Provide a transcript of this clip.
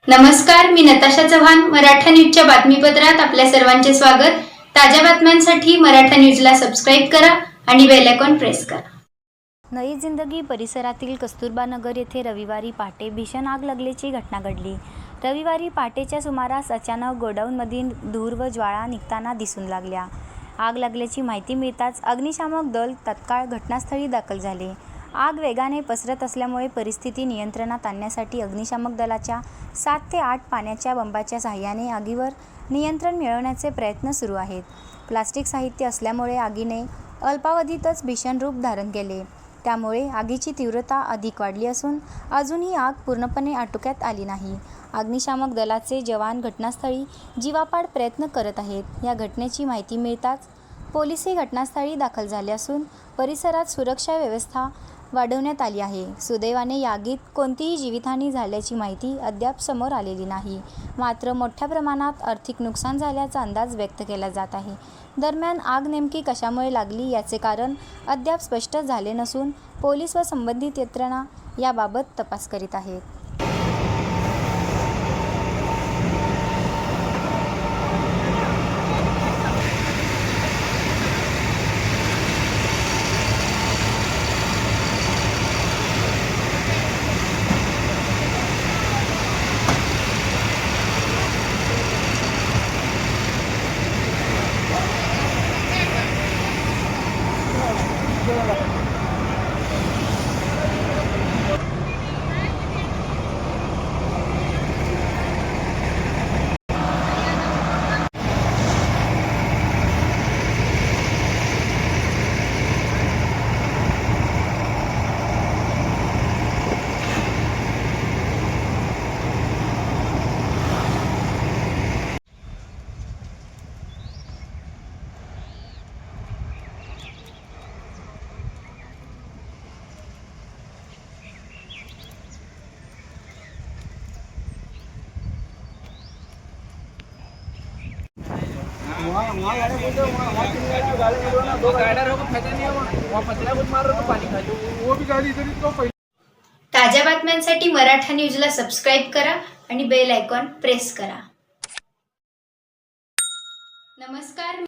नमस्कार, मी नताशा चव्हाण. मराठा न्यूजच्या बातमीपत्रात आपल्या सर्वांचे स्वागत. ताज्या बातम्यांसाठी मराठा न्यूजला सबस्क्राईब करा आणि बेल आयकॉन प्रेस करा. नई जिंदगी परिसरातील कस्तुरबा नगर येथे रविवारी पहाटे भीषण आग लागल्याची घटना घडली. रविवारी पहाटेच्या सुमारास अचानक गोडाऊनमधून धूर व ज्वाळा निघताना दिसून लागल्या. आग लागल्याची माहिती मिळताच अग्निशामक दल तत्काळ घटनास्थळी दाखल झाले. आग वेगाने पसरत असल्यामुळे परिस्थिती नियंत्रणात आणण्यासाठी अग्निशामक दलाच्या 7 ते 8 पाण्याच्या बंबाच्या सहाय्याने आगीवर नियंत्रण मिळवण्याचे प्रयत्न सुरू आहेत. प्लास्टिक साहित्य असल्यामुळे आगीने अल्पावधीतच भीषण रूप धारण केले. त्यामुळे आगीची तीव्रता अधिक वाढली असून अजूनही आग पूर्णपणे आटोक्यात आली नाही. अग्निशामक दलाचे जवान घटनास्थळी जीवापाड प्रयत्न करत आहेत. या घटनेची माहिती मिळताच पोलीसही घटनास्थळी दाखल झाले असून परिसरात सुरक्षा व्यवस्था वाढवण्यात आली आहे. सुदैवाने या आगीत कोणतीही जीवितहानी झाल्याची माहिती अद्याप समोर आलेली नाही. मात्र मोठ्या प्रमाणात आर्थिक नुकसान झाल्याचा अंदाज व्यक्त केला जात आहे. दरम्यान आग नेमकी कशामुळे लागली याचे कारण अद्याप स्पष्ट झाले नसून पोलीस व संबंधित यंत्रणा याबाबत तपास करीत आहेत. ताज्या बातम्यांसाठी मराठा न्यूजला सबस्क्राईब करा आणि बेल आयकॉन प्रेस करा. नमस्कार.